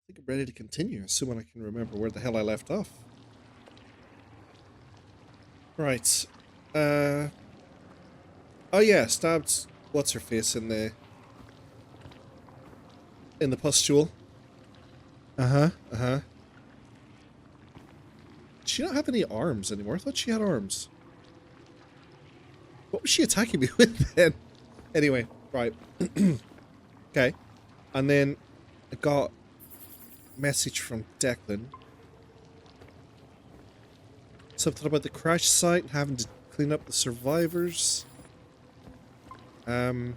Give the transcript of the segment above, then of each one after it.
think I'm ready to continue, assuming I can remember where the hell I left off. Right. Uh. Oh yeah, stabbed. What's her face in the pustule? Uh huh. Uh huh. Does she not have any arms anymore? I thought she had arms. What was she attacking me with then? Anyway, right. Okay. And then I got a message from Declan. Something about the crash site and having to clean up the survivors. Not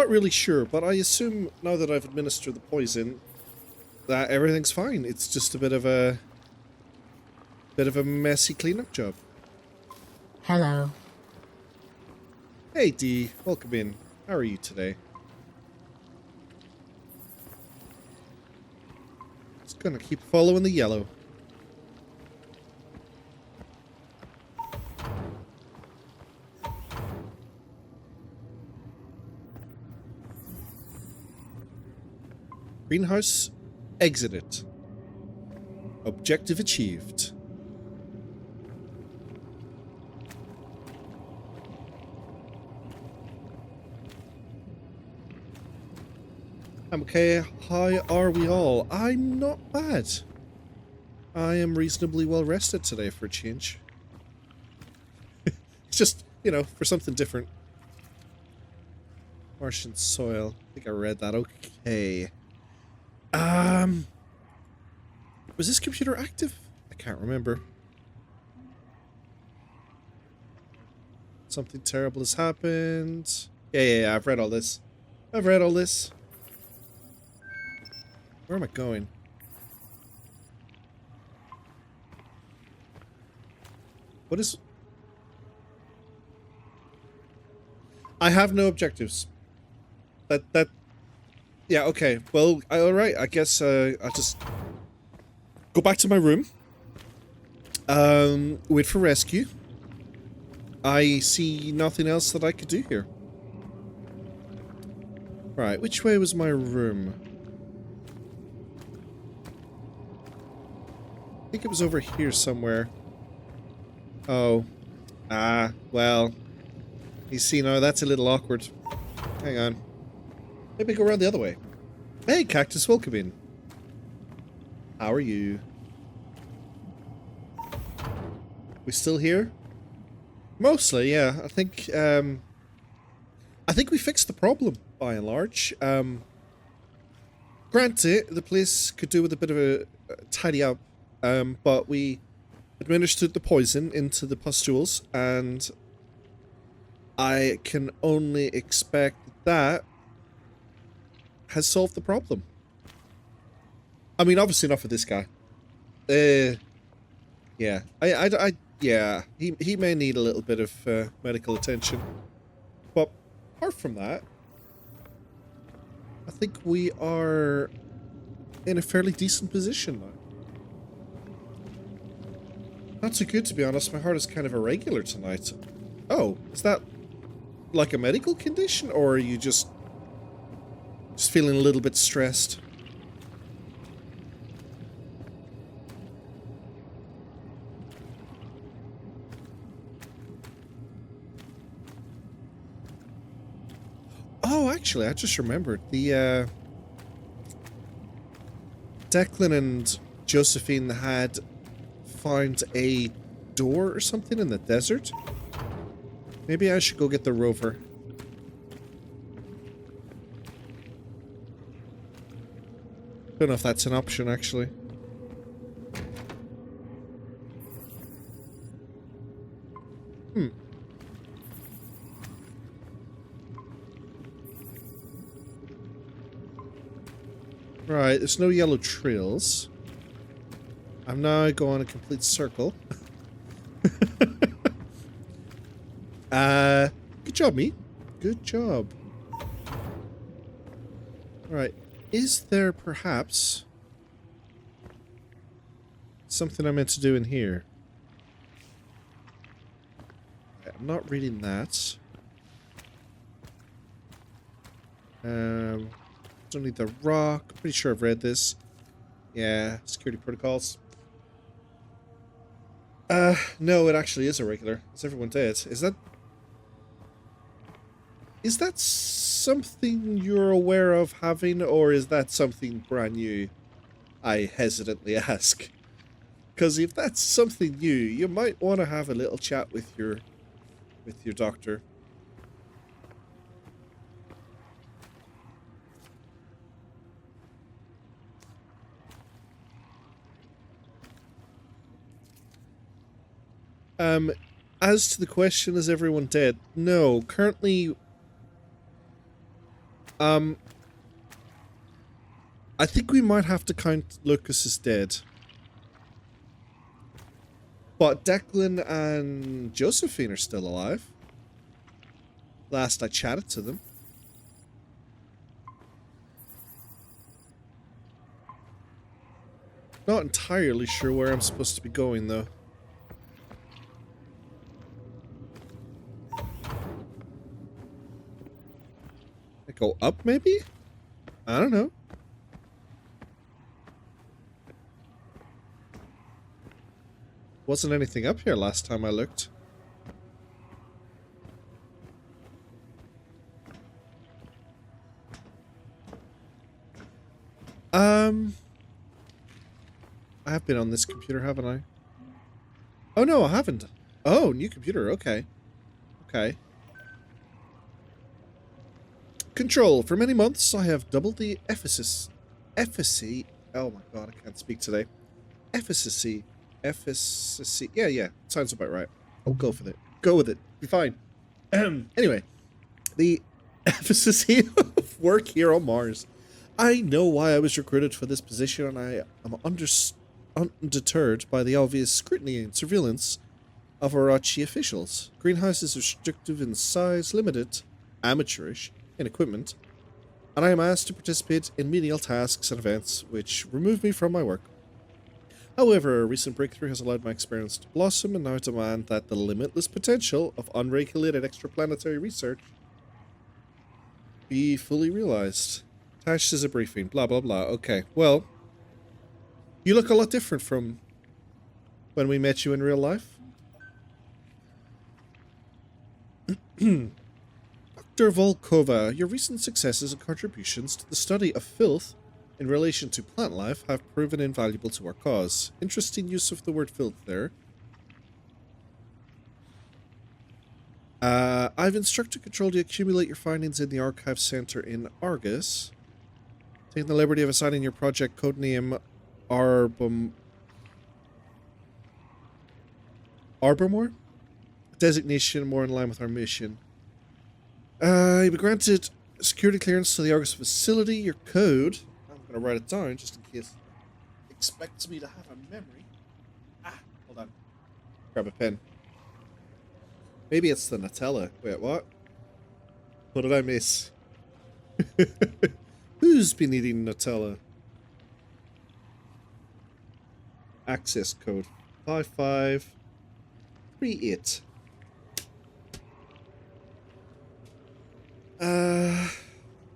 really sure, but I assume now that I've administered the poison that everything's fine. It's just a bit of a messy cleanup job. Hello. Hey Dee, welcome in. How are you today? Just gonna keep following the yellow. Greenhouse exited. Objective achieved. I'm okay. How are we all? I'm not bad. I am reasonably well rested today for a change. It's just, you know, for something different. Martian soil. I think I read that. Okay. Was this computer active? I can't remember. Something terrible has happened. Yeah, I've read all this. I've read all this. Where am I going? What is... I have no objectives. That... Yeah, okay. Well, alright. I guess, I'll just... go back to my room. Wait for rescue. I see nothing else that I could do here. Right, which way was my room? I think it was over here somewhere. Oh. Ah, well. You see, now that's a little awkward. Hang on. Maybe go around the other way. Hey, Cactus, welcome in. How are you? We still here? Mostly, yeah. I think we fixed the problem, by and large. Granted, the place could do with a bit of a tidy up, but we administered the poison into the pustules, and I can only expect that has solved the problem. I mean, obviously not for this guy. Yeah. Yeah. He may need a little bit of medical attention. But apart from that, I think we are in a fairly decent position now. Not so good, to be honest. My heart is kind of irregular tonight. Oh, is that like a medical condition, or are you just feeling a little bit stressed? Oh, actually, I just remembered. The, Declan and Josephine had found a door or something in the desert. Maybe I should go get the rover. Don't know if that's an option, actually. Right, there's no yellow trails. I'm now going a complete circle. Good job, me. Good job. Alright, is there perhaps something I meant to do in here? I'm not reading that. Don't Only the Rock. Pretty sure I've read this. Yeah, security protocols. No, it actually is irregular. Is everyone dead? Is that something you're aware of having, or is that something brand new? I hesitantly ask. Because if that's something new, you might want to have a little chat with your doctor. As to the question, is everyone dead? No, currently, I think we might have to count Lucas as dead. But Declan and Josephine are still alive. Last I chatted to them. Not entirely sure where I'm supposed to be going, though. I go up, maybe? I don't know. Wasn't anything up here last time I looked. I have been on this computer, haven't I? Oh, no, I haven't. Oh, new computer. Okay. Okay. Control. For many months, I have doubled the efficacy. Oh my god, I can't speak today. Efficacy. Yeah. Sounds about right. Oh, go for it. Go with it. Be fine. Anyway, the efficacy of work here on Mars. I know why I was recruited for this position, and I am undeterred by the obvious scrutiny and surveillance of Arachi officials. Greenhouse is restrictive in size, limited, amateurish in equipment, and I am asked to participate in menial tasks and events which remove me from my work. However, a recent breakthrough has allowed my experience to blossom, and now I demand that the limitless potential of unregulated extraplanetary research be fully realized. Attached is a briefing, blah blah blah. Okay, well, you look a lot different from when we met you in real life. Dr. Volkova, your recent successes and contributions to the study of filth in relation to plant life have proven invaluable to our cause. Interesting use of the word filth there. I've instructed Control to accumulate your findings in the Archive Center in Argus. Taking the liberty of assigning your project codename Arbormore? Designation more in line with our mission. You've been granted security clearance to the Argus facility. Your code, I'm going to write it down just in case it expects me to have a memory. Hold on. Grab a pen. Maybe it's the Nutella. Wait, what? What did I miss? Who's been eating Nutella? Access code 5538.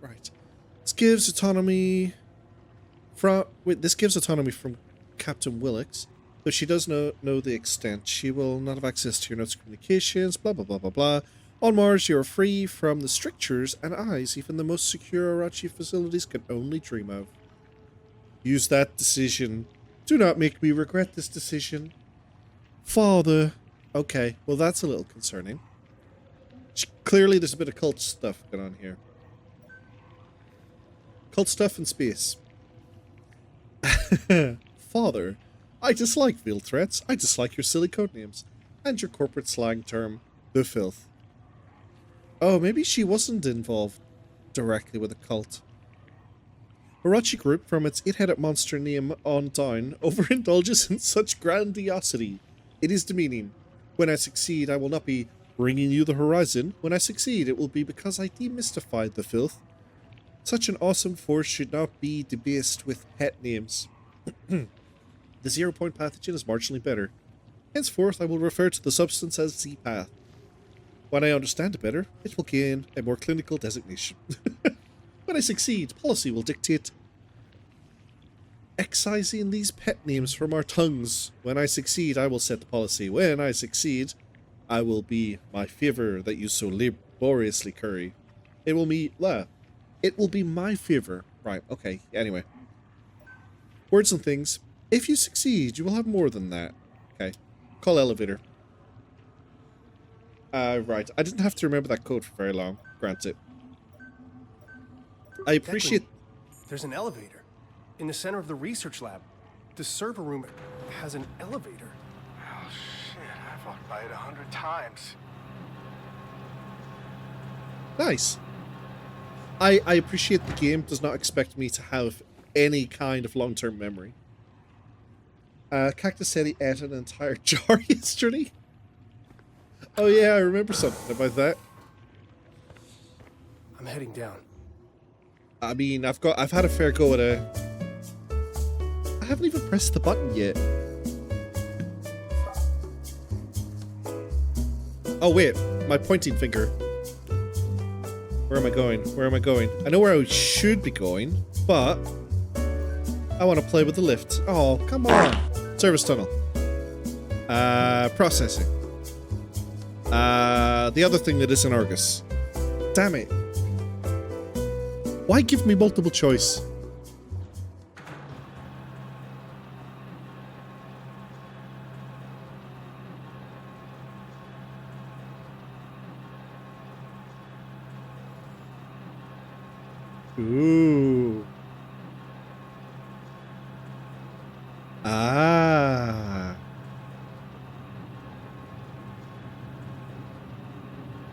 Right. This gives autonomy from Captain Willix, though she does know the extent. She will not have access to your notes, communications, blah blah blah blah blah. On Mars, you are free from the strictures and eyes even the most secure Arachi facilities can only dream of. Use that decision. Do not make me regret this decision. Father. Okay, well that's a little concerning. Clearly there's a bit of cult stuff going on here. Cult stuff in space. Father, I dislike veiled threats. I dislike your silly codenames. And your corporate slang term, the filth. Oh, maybe she wasn't involved directly with a cult. Arachi Group, from its 8-headed monster name on down, overindulges in such grandiosity. It is demeaning. When I succeed, I will not be bringing you the horizon. When I succeed, it will be because I demystified the filth. Such an awesome force should not be debased with pet names. The 0-point pathogen is marginally better. Henceforth, I will refer to the substance as Z-Path. When I understand it better, it will gain a more clinical designation. When I succeed, policy will dictate excising these pet names from our tongues. When I succeed, I will set the policy. When I succeed, I will be my favor that you so laboriously curry. It will be my favor. Right, okay, anyway. Words and things. If you succeed, you will have more than that. Okay. Call elevator. Right. I didn't have to remember that code for very long. Granted. I appreciate... There's an elevator in the center of the research lab. The server room has an elevator. Oh, shit. I've walked by it 100 times. Nice. I appreciate the game does not expect me to have any kind of long-term memory. Cactus said he ate an entire jar yesterday. Oh yeah, I remember something about that. I'm heading down. I mean, I've had a fair go at I haven't even pressed the button yet. Oh wait, my pointing finger. Where am I going? Where am I going? I know where I should be going, but I want to play with the lift. Oh, come on. Service tunnel. Processing. The other thing that isn't Argus. Damn it. Why give me multiple choice? Ooh. Ah.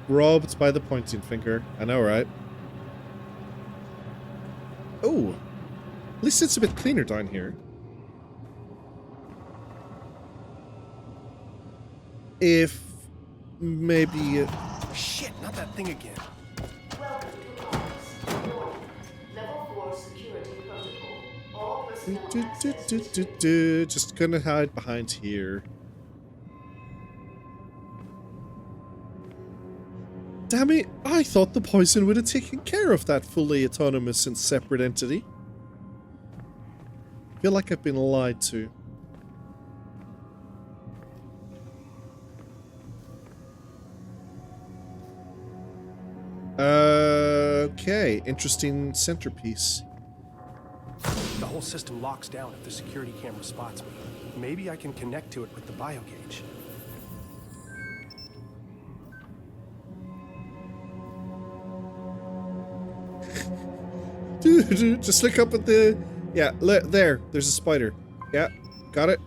Robbed by the pointing finger. I know, right? Oh. At least it's a bit cleaner down here. If maybe... Shit, not that thing again. Welcome to Congress. Level 4 security protocol. All personnel Just gonna hide behind here. Damn it, I thought the poison would have taken care of that fully autonomous and separate entity. I feel like I've been lied to. Okay, interesting centerpiece. The whole system locks down if the security camera spots me. Maybe I can connect to it with the biogauge. Dude, just look up at the... Yeah, there. There's a spider. Yeah, got it.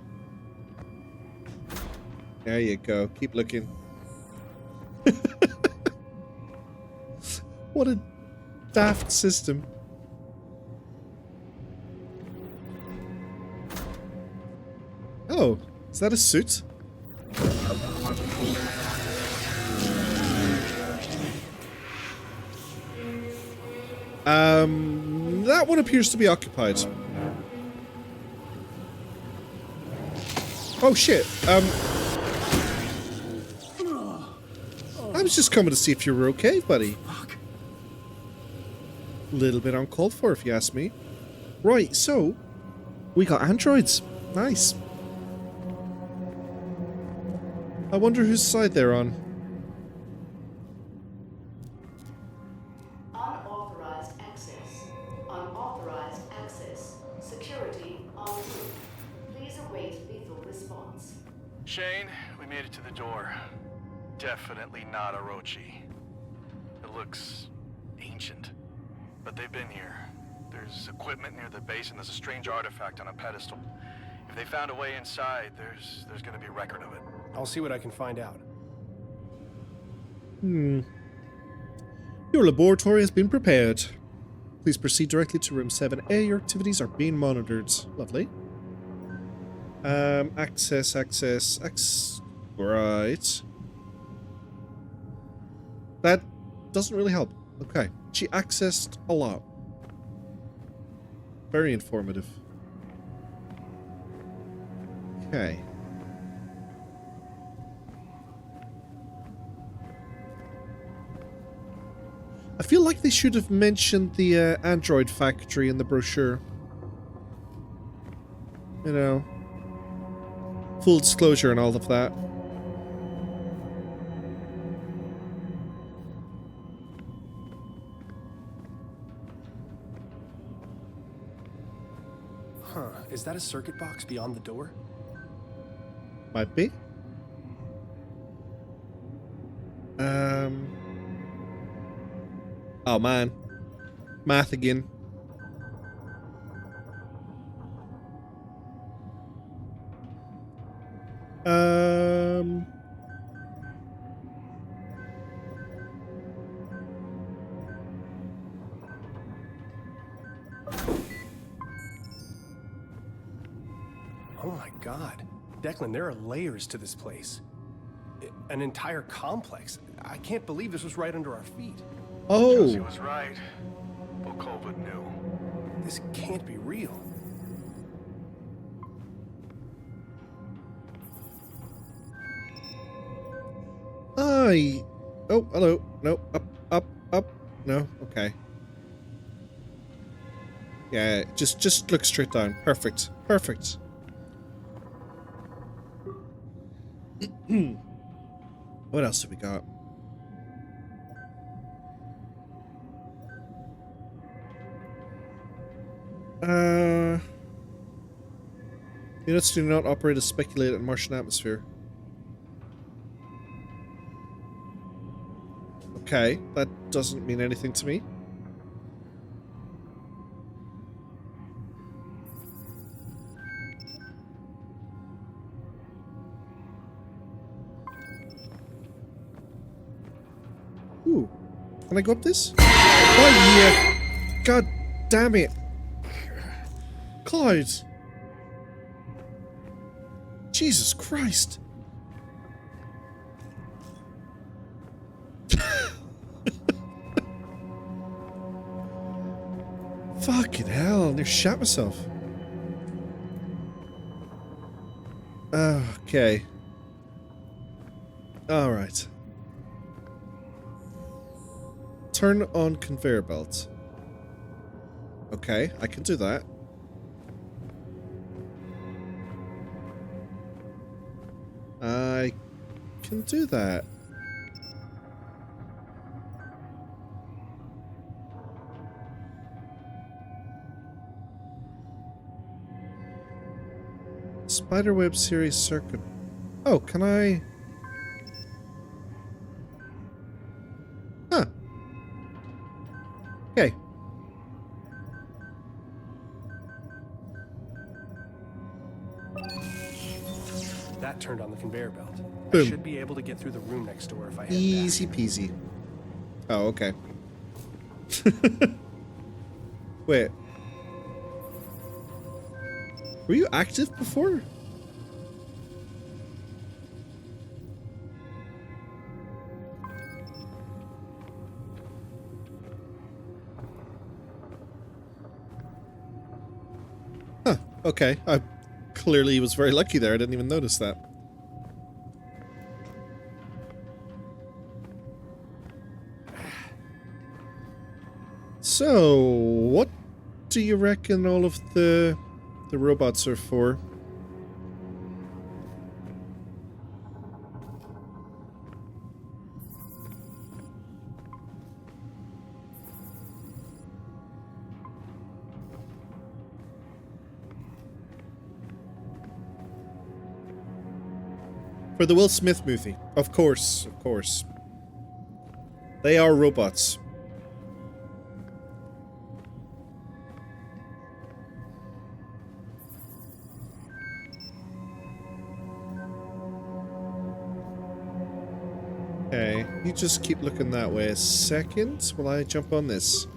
There you go. Keep looking. What a daft system. Oh, is that a suit? That one appears to be occupied. Oh shit, I was just coming to see if you were okay, buddy. A little bit uncalled for, if you ask me. Right, so, we got androids. Nice. I wonder whose side they're on. Unauthorized access. Unauthorized access. Security en route. Please await lethal response. Shane, we made it to the door. Definitely not Orochi. It looks ancient. But they've been here. There's equipment near the base and there's a strange artifact on a pedestal. If they found a way inside, there's gonna be a record of it. I'll see what I can find out. Your laboratory has been prepared. Please proceed directly to room 7A. Your activities are being monitored. Lovely. Access. Right. That doesn't really help. Okay. She accessed a lot. Very informative. Okay. I feel like they should have mentioned the Android factory in the brochure. You know, full disclosure and all of that. Huh, is that a circuit box beyond the door? Might be. Oh man. Math again. Oh my god. Declan, there are layers to this place. An entire complex. I can't believe this was right under our feet. Josie Oh. was right. Volkova knew. This can't be real. Oh, hello. No, up. No, okay. Yeah, just look straight down. Perfect. Perfect. What else have we got? Units do not operate as speculated in Martian atmosphere. Okay, that doesn't mean anything to me. Ooh. Can I go up this? Oh yeah! God damn it! Cloud! Jesus Christ! Fucking hell, I near shat myself. Okay. Alright. Turn on conveyor belt. Okay, I can do that. I can do that. Spiderweb series circuit. Oh, can I? Huh. Okay. That turned on the conveyor belt. Boom. I should be able to get through the room next door if I head Easy peasy. Oh, okay. Wait. Were you active before? Huh, okay. I clearly was very lucky there. I didn't even notice that. So, what do you reckon all of the robots are for? For the Will Smith movie. Of course, of course. They are robots. Okay, you just keep looking that way a second while I jump on this.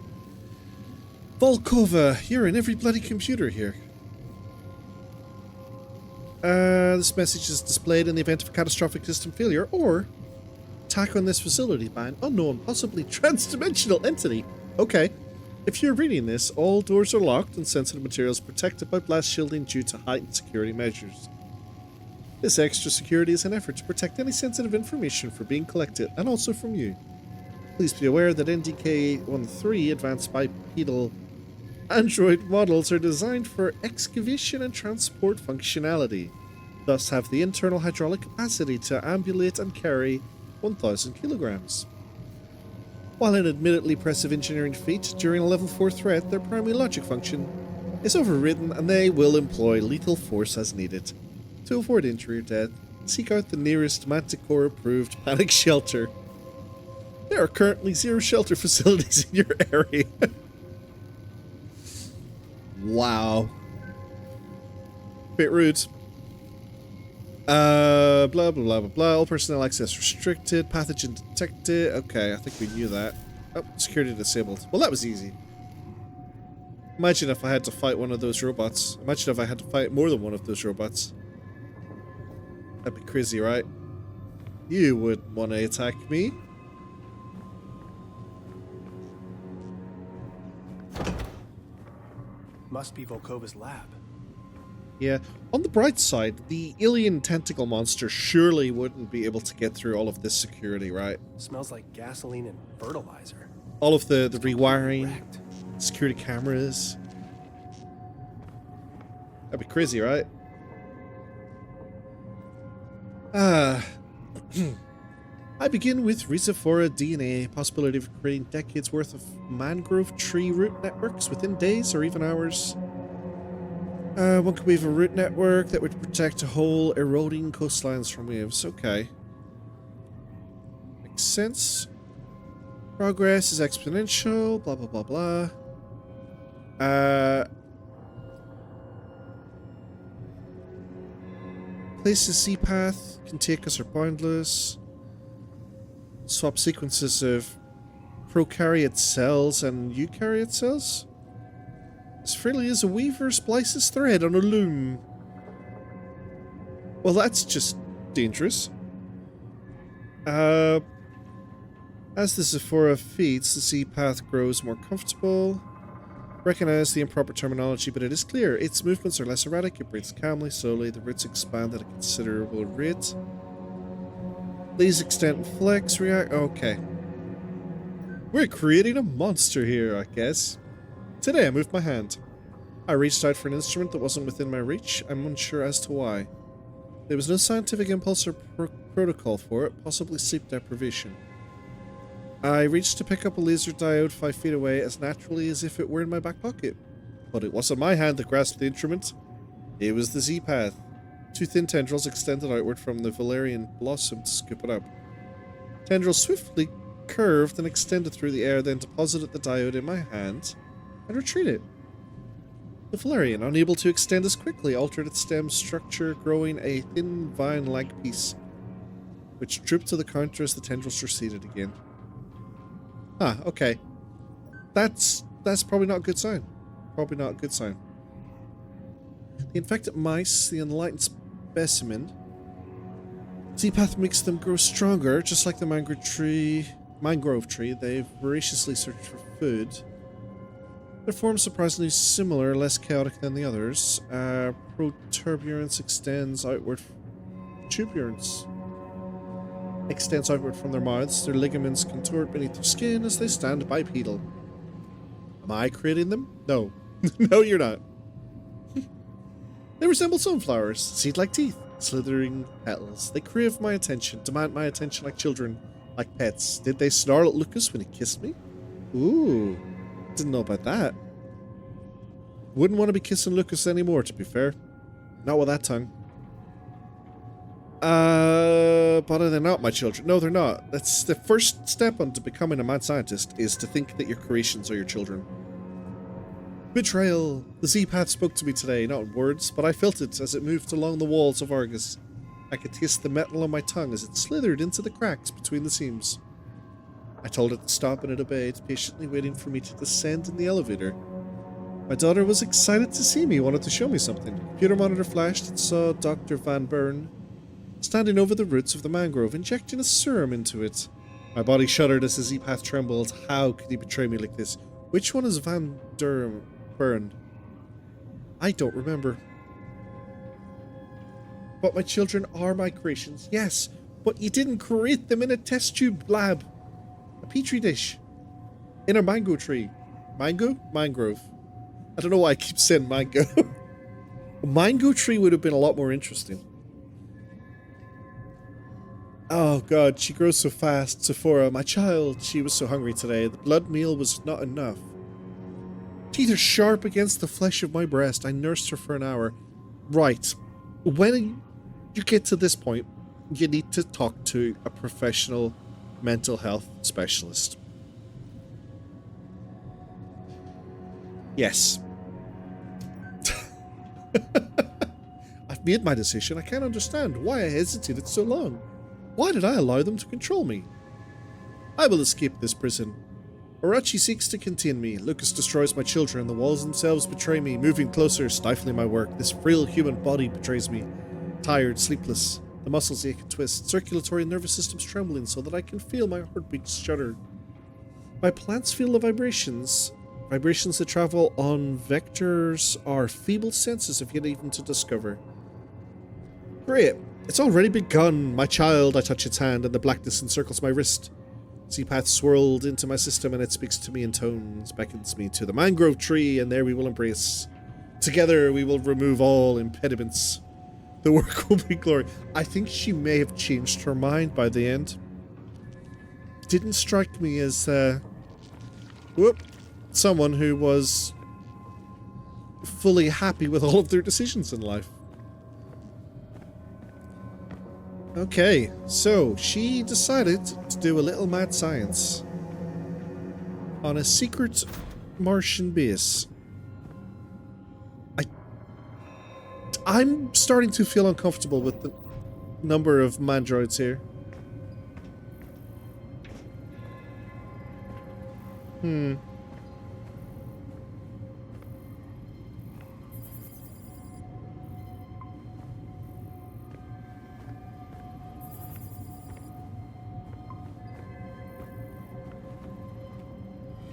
Volkova, you're in every bloody computer here. This message is displayed in the event of a catastrophic system failure or attack on this facility by an unknown, possibly trans-dimensional entity. Okay. If you're reading this, all doors are locked and sensitive materials protected by blast shielding due to heightened security measures. This extra security is an effort to protect any sensitive information from being collected and also from you. Please be aware that NDK-13 advanced bipedal android models are designed for excavation and transport functionality, thus have the internal hydraulic capacity to ambulate and carry 1,000 kilograms. While an admittedly impressive engineering feat, during a level 4 threat, their primary logic function is overridden and they will employ lethal force as needed. To avoid injury or death, seek out the nearest Manticore-approved panic shelter. There are currently 0 shelter facilities in your area. Wow. Bit rude. Blah, blah, blah, blah, blah. All personnel access restricted. Pathogen detected. Okay, I think we knew that. Oh, security disabled. Well, that was easy. Imagine if I had to fight one of those robots. Imagine if I had to fight more than one of those robots. That'd be crazy, right? You wouldn't want to attack me. Must be Volkova's lab. Yeah. On the bright side, the alien tentacle monster surely wouldn't be able to get through all of this security, right? Smells like gasoline and fertilizer. All of the rewiring, Wrecked. security cameras. That'd be crazy, right? I begin with Rhizophora DNA, possibility of creating decades worth of mangrove tree root networks within days or even hours. One could weave a root network that would protect whole eroding coastlines from waves. Okay. Makes sense. Progress is exponential, blah blah blah blah. Places C path can take us are boundless. Swap sequences of prokaryote cells and eukaryote cells. As freely as a weaver splices thread on a loom. Well, that's just dangerous. As the Zephora feeds, the C path grows more comfortable. Recognize the improper terminology, but it is clear. Its movements are less erratic, it breathes calmly, slowly, the roots expand at a considerable rate. These extend and flex, react. Okay. We're creating a monster here, I guess. Today I moved my hand. I reached out for an instrument that wasn't within my reach. I'm unsure as to why. There was no scientific impulse or protocol for it, possibly sleep deprivation. I reached to pick up a laser diode 5 feet away as naturally as if it were in my back pocket. But it wasn't my hand that grasped the instrument. It was the Z-path. 2 thin tendrils extended outward from the valerian blossom to scoop it up. Tendrils swiftly curved and extended through the air, then deposited the diode in my hand and retreated. The valerian, unable to extend as quickly, altered its stem structure, growing a thin vine-like piece, which drooped to the counter as the tendrils receded again. Ah, okay. That's probably not a good sign. Probably not a good sign. The infected mice, the enlightened specimen. Z-path makes them grow stronger, just like the mangrove tree. They voraciously search for food. Their form surprisingly similar, less chaotic than the others. Protuberance extends outward. Tuberance extends outward from their mouths. Their ligaments contort beneath their skin as they stand bipedal. Am I creating them? No. No, you're not. They resemble sunflowers, seed-like teeth, slithering petals. They crave my attention, demand my attention like children, like pets. Did they snarl at Lucas when he kissed me? Ooh, didn't know about that. Wouldn't want to be kissing Lucas anymore, to be fair. Not with that tongue. But are they not my children? No, they're not. That's the first step onto becoming a mad scientist, is to think that your creations are your children. Betrayal. The Z-path spoke to me today, not in words, but I felt it as it moved along the walls of Argus. I could taste the metal on my tongue as it slithered into the cracks between the seams. I told it to stop and it obeyed, patiently waiting for me to descend in the elevator. My daughter was excited to see me, wanted to show me something. Computer monitor flashed and saw Dr. Van Buren standing over the roots of the mangrove, injecting a serum into it. My body shuddered as the Z-path trembled. How could he betray me like this? Which one is Van Buren? I don't remember. But my children are my creations. Yes, but you didn't create them in a test tube lab. petri dish in a mango tree. Mango? Mangrove. I don't know why I keep saying mango. A mango tree would have been a lot more interesting. Oh god, she grows so fast. Sephora, my child, she was so hungry today. The blood meal was not enough. Teeth are sharp against the flesh of my breast. I nursed her for an hour. Right. When you get to this point, you need to talk to a professional mental health specialist. Yes. I've made my decision. I can't understand why I hesitated so long. Why did I allow them to control me? I will escape this prison. Orochi seeks to contain me. Lucas destroys my children. The walls themselves betray me, moving closer, stifling my work. This frail human body betrays me. Tired, sleepless. The muscles ache and twist. Circulatory and nervous systems trembling so that I can feel my heartbeat shudder. My plants feel the vibrations. Vibrations that travel on vectors are feeble senses if yet even to discover. Great. It's already begun. My child, I touch its hand and the blackness encircles my wrist. Sea-path swirled into my system and it speaks to me in tones, beckons me to the mangrove tree, and there we will embrace. Together we will remove all impediments. The work will be glory. I think she may have changed her mind by the end. Didn't strike me as someone who was fully happy with all of their decisions in life. Okay, so she decided to do a little mad science on a secret Martian base. I'm starting to feel uncomfortable with the number of mandroids here.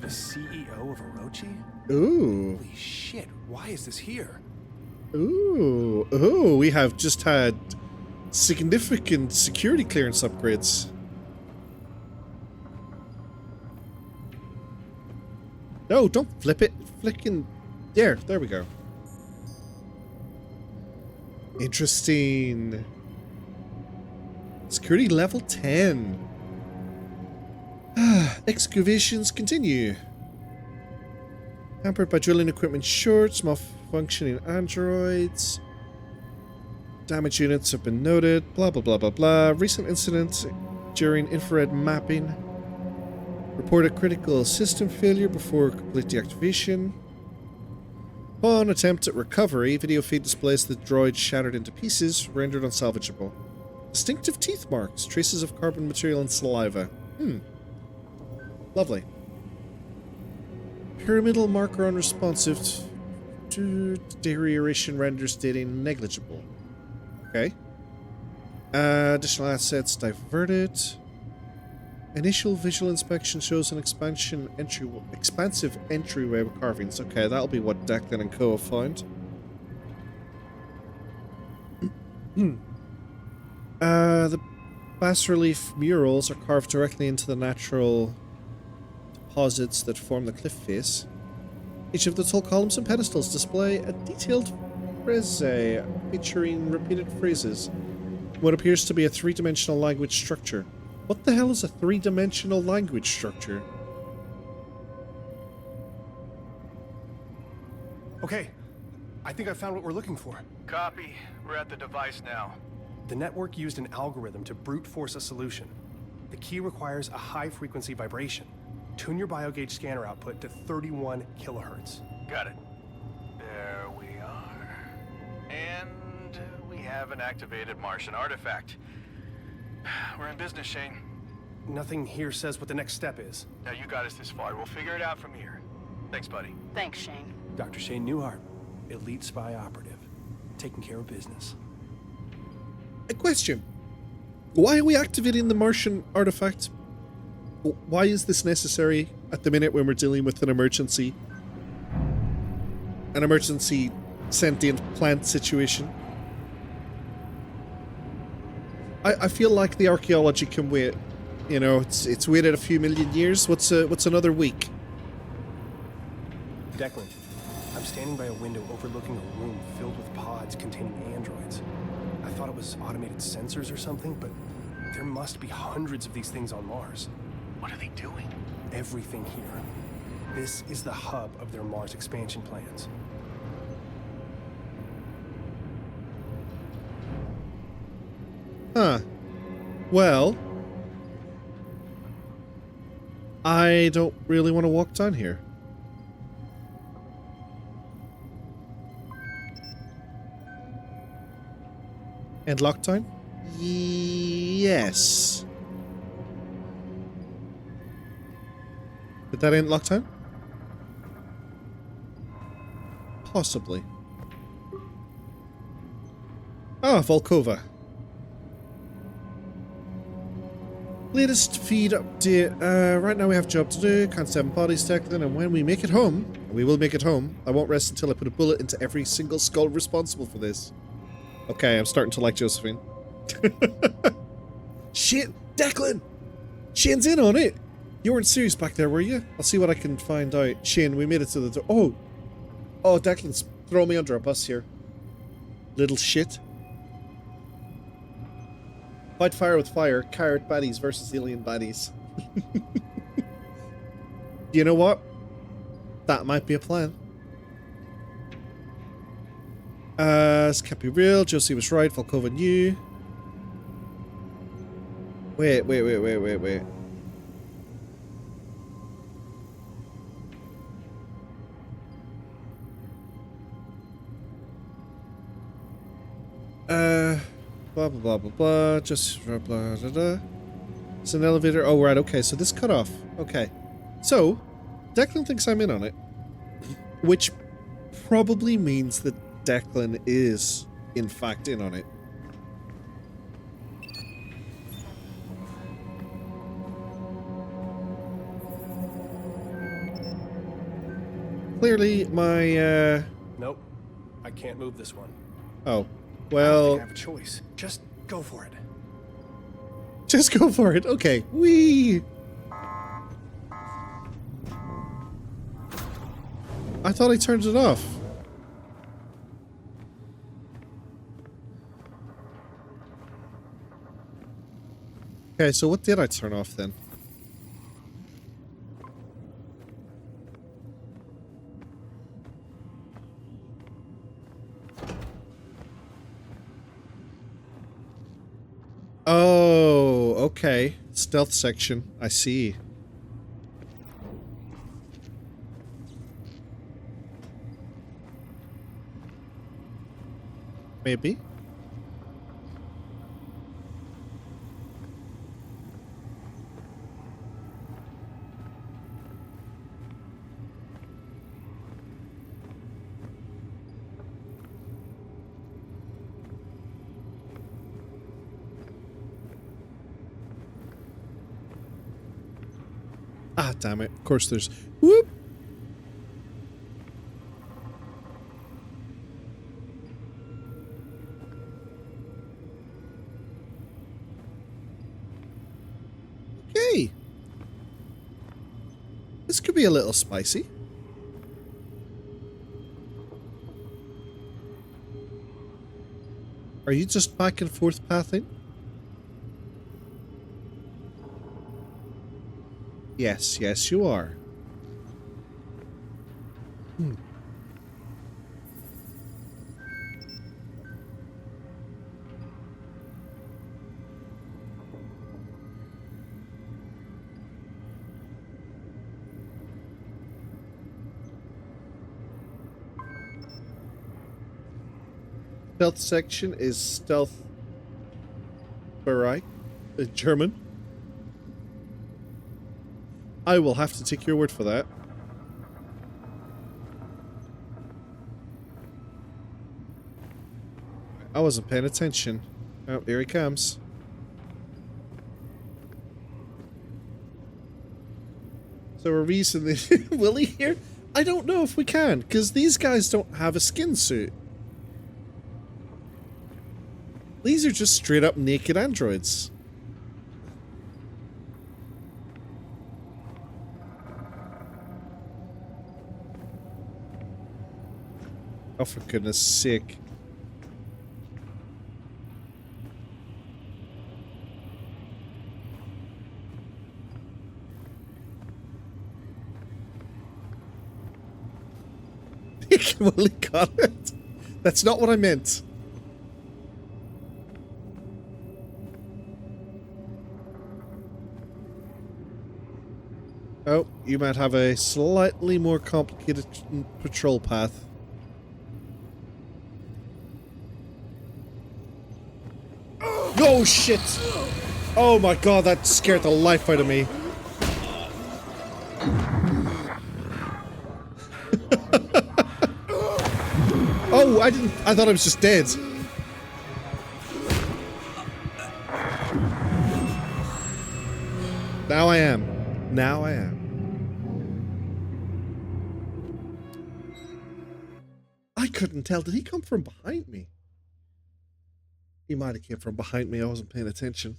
The CEO of Orochi? Ooh. Holy shit, why is this here? Ooh, we have just had significant security clearance upgrades. No, don't flip it. Flicking. There we go. Interesting. Security level 10. Excavations continue. Hampered by drilling equipment shorts, malfunctioning androids. Damage units have been noted. Blah, blah, blah, blah, blah. Recent incident during infrared mapping. Reported critical system failure before complete deactivation. Upon attempt at recovery, video feed displays the droid shattered into pieces, rendered unsalvageable. Distinctive teeth marks, traces of carbon material and saliva. Lovely. Pyramidal marker unresponsive to deterioration renders data negligible. Okay. Additional assets diverted. Initial visual inspection shows an expansive entryway with carvings. Okay, that'll be what Declan and Co have found. The bas-relief murals are carved directly into the natural deposits that form the cliff face. Each of the tall columns and pedestals display a detailed frieze featuring repeated phrases. What appears to be a three-dimensional language structure. What the hell is a three-dimensional language structure? Okay, I think I found what we're looking for. Copy. We're at the device now. The network used an algorithm to brute force a solution. The key requires a high-frequency vibration. Tune your biogauge scanner output to 31 kilohertz. Got it. There we are. And we have an activated Martian artifact. We're in business, Shane. Nothing here says what the next step is. Now you got us this far. We'll figure it out from here. Thanks, buddy. Thanks, Shane. Dr. Shane Newhart, elite spy operative, taking care of business. A question. Why are we activating the Martian artifact? Why is this necessary at the minute when we're dealing with an emergency sentient plant situation? I feel like the archaeology can wait. You know, it's waited a few million years. What's another week? Declan, I'm standing by a window overlooking a room filled with pods containing androids. I thought it was automated sensors or something, but there must be hundreds of these things on Mars. What are they doing? Everything here. This is the hub of their Mars expansion plans. Huh. Well, I don't really want to walk down here. End lockdown? Yes. Did that end lockdown? Possibly. Ah, Volkova. Latest feed update. Right now we have a job to do. Can't 7 bodies, Declan, and when we make it home, we will make it home, I won't rest until I put a bullet into every single skull responsible for this. Okay, I'm starting to like Josephine. Shit, Declan! Shane's in on it! You weren't serious back there, were you? I'll see what I can find out. Shane, we made it to the door. Oh! Oh, Declan's throwing me under a bus here. Little shit. Fight fire with fire. Carrot baddies versus alien baddies. You know what? That might be a plan. This can't be real. Josie was right. Volkova knew. Wait. Blah blah blah blah blah. Just blah blah blah blah. It's an elevator. Oh right, okay. So this cut off. Okay. So Declan thinks I'm in on it, which probably means that Declan is in fact in on it. Clearly, my Nope. I can't move this one. oh. I don't Well, think I have a choice. Just go for it. just go for it. Okay. Whee! I thought I turned it off. Okay, so what did I turn off then? Oh, okay. Stealth section. I see. Maybe. Ah, damn it. Of course there's... Whoop! Okay. This could be a little spicy. Are you just back and forth pathing? Yes, yes, you are. Stealth section is stealth Bereich, German. I will have to take your word for that. I wasn't paying attention. Oh, here he comes. So we're reasoning, will he here? I don't know if we can, because these guys don't have a skin suit. These are just straight up naked androids. Oh, for goodness sake. Willie got it. That's not what I meant. Oh, you might have a slightly more complicated patrol path. Oh shit! Oh my god, that scared the life out of me. Oh, I thought I was just dead. Now I am. Now I am. I couldn't tell. Did he come from behind me? He might have came from behind me. I wasn't paying attention.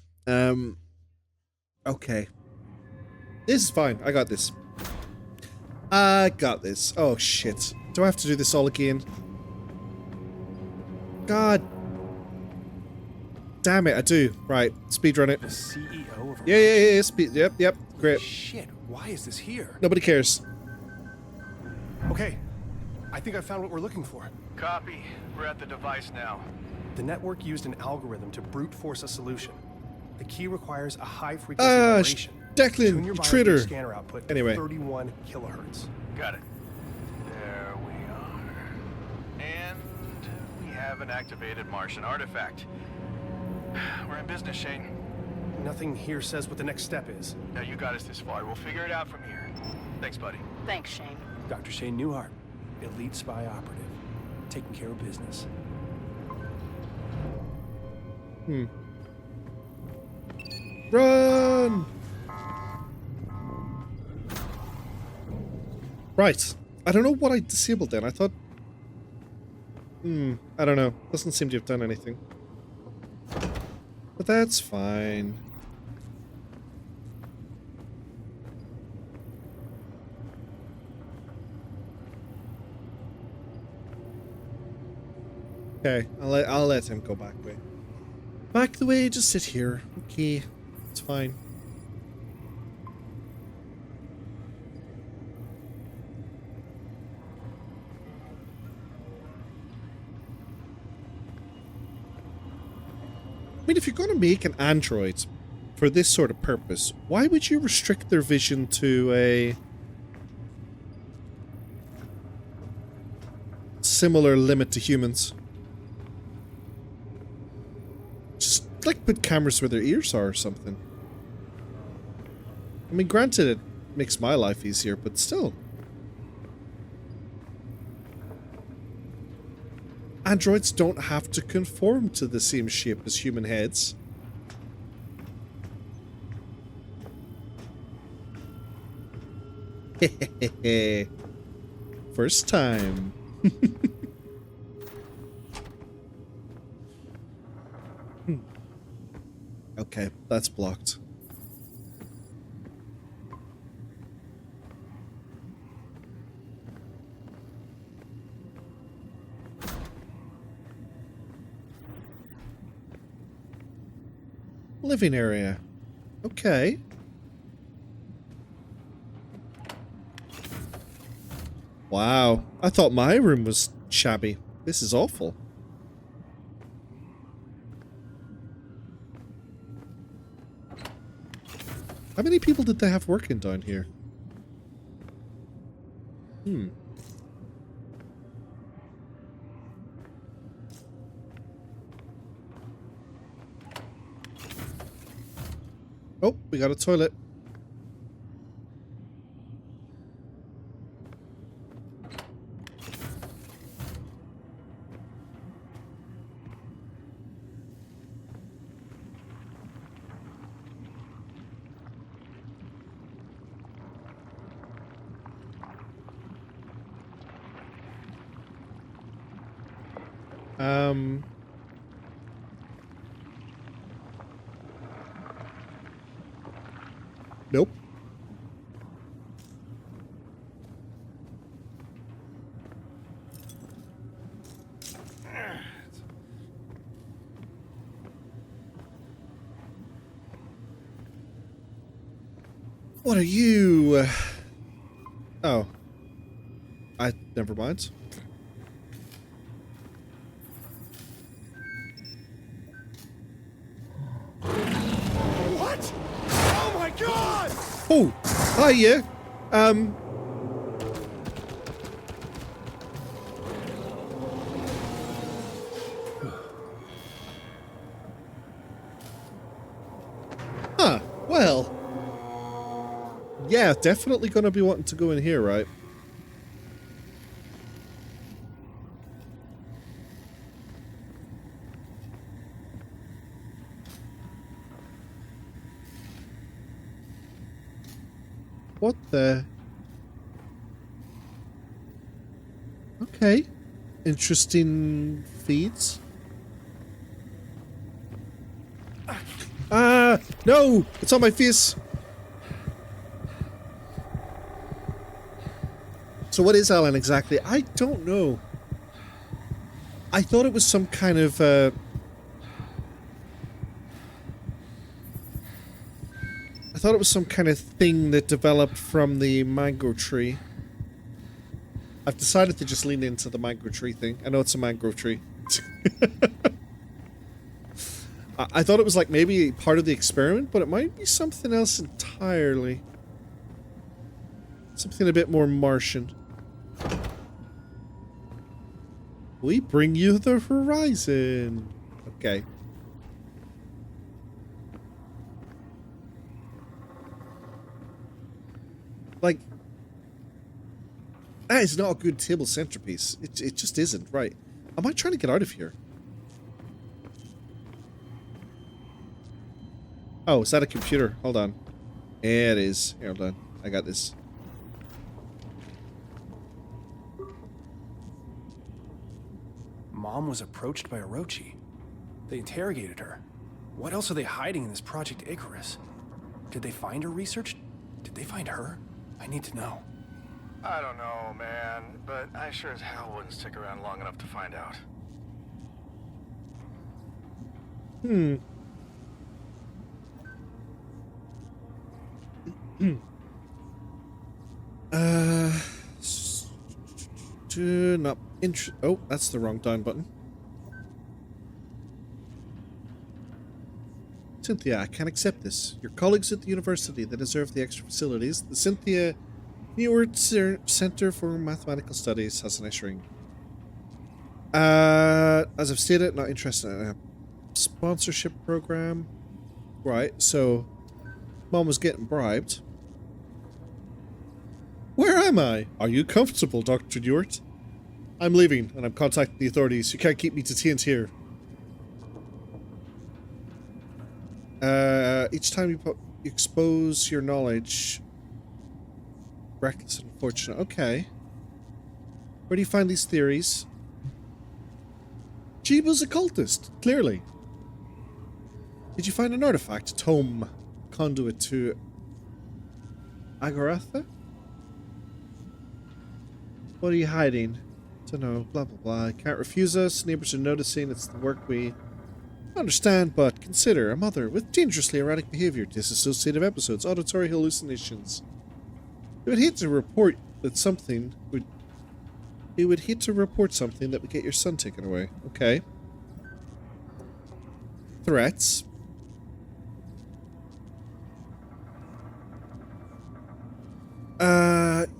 Okay. This is fine. I got this. I got this. Oh, shit. Do I have to do this all again? God. Damn it, I do. Right. Speedrun it. The CEO of Yeah. Speed. Yep. Great. Shit, why is this here? Nobody cares. Okay, I think I found what we're looking for. Copy. We're at the device now. The network used an algorithm to brute force a solution. The key requires a high frequency vibration. Declan, Tune your you biology traitor. scanner output to Anyway. 31 kilohertz. Got it. There we are. And we have an activated Martian artifact. We're in business, Shane. Nothing here says what the next step is. Now you got us this far. We'll figure it out from here. Thanks, buddy. Thanks, Shane. Dr. Shane Newhart, elite spy operative, taking care of business. Run! Right. I don't know what I disabled then. I thought... I don't know. Doesn't seem to have done anything. But that's fine. Okay, I'll let him go back way. Back the way, just sit here. Okay, it's fine. I mean, if you're going to make an android for this sort of purpose, why would you restrict their vision to a similar limit to humans? Just, like, put cameras where their ears are or something. I mean, granted, it makes my life easier, but still. Androids don't have to conform to the same shape as human heads. Hehehe. First time. Okay, that's blocked. Living area. Okay. Wow. I thought my room was shabby. This is awful. How many people did they have working down here? Oh, we got a toilet. Nope. What are you? Oh. Never mind. What? Oh my god! Oh, hi, yeah. Huh, well. Yeah, definitely gonna be wanting to go in here, right? What the? Okay. Interesting feeds. Ah, no! It's on my face! So what is Alan exactly? I don't know. I thought it was some kind of, I thought it was some kind of thing that developed from the mango tree. I've decided to just lean into the mango tree thing. I know it's a mangrove tree. I thought it was like maybe part of the experiment, but it might be something else entirely. Something a bit more Martian. We bring you the horizon. Okay. Like, that is not a good table centerpiece. It just isn't, right? Am I trying to get out of here? Oh, is that a computer? Hold on. Yeah, it is. Here, hold on. I got this. Mom was approached by Orochi. They interrogated her. What else are they hiding in this Project Icarus? Did they find her research? Did they find her? I need to know. I don't know, man, but I sure as hell wouldn't stick around long enough to find out. Not oh, that's the wrong down button. Cynthia, I can't accept this. Your colleagues at the university that deserve the extra facilities. The Cynthia Newart Center for Mathematical Studies has an nice ring. As I've stated, not interested in a sponsorship program. Right, so Mom was getting bribed. Where am I? Are you comfortable, Dr. Newart? I'm leaving, and I'm contacting the authorities. You can't keep me detained here. Each time you expose your knowledge... Reckless and unfortunate. Okay. Where do you find these theories? Jeeba's occultist, clearly. Did you find an artifact? Tome. Conduit to... Agaratha? What are you hiding? Don't know. Blah, blah, blah. Can't refuse us. Neighbors are noticing. It's the work we understand, but consider a mother with dangerously erratic behavior, disassociative episodes, auditory hallucinations. It would hate to report that something would... It would hate to report something that would get your son taken away. Okay. Threats.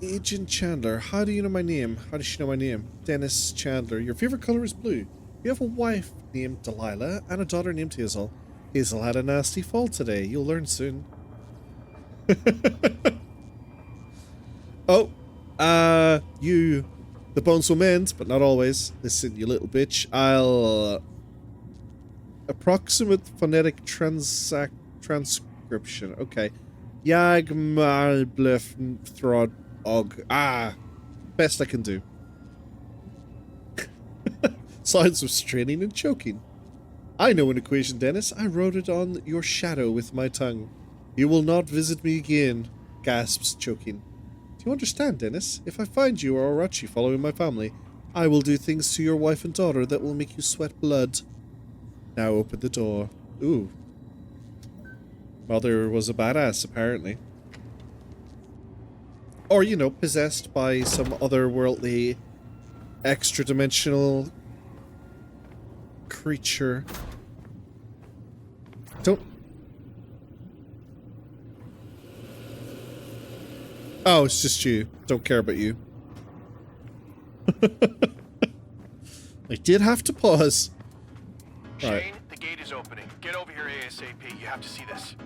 Agent Chandler. How do you know my name? How does she know my name? Dennis Chandler. Your favorite color is blue. You have a wife named Delilah and a daughter named Hazel. Hazel had a nasty fall today. You'll learn soon. Oh, you... The bones will mend, but not always. Listen, you little bitch. I'll... approximate phonetic transcription. Okay. Jag mal blef throd og. Ah! Best I can do. Signs of straining and choking. I know an equation, Dennis. I wrote it on your shadow with my tongue. You will not visit me again. Gasps, choking. Do you understand, Dennis? If I find you or Orochi following my family, I will do things to your wife and daughter that will make you sweat blood. Now open the door. Ooh. Mother was a badass, apparently. Or, you know, possessed by some otherworldly, extra-dimensional creature. Don't... Oh, it's just you. Don't care about you. I did have to pause. Shane, Right. the gate is opening. Get over here ASAP. You have to see this.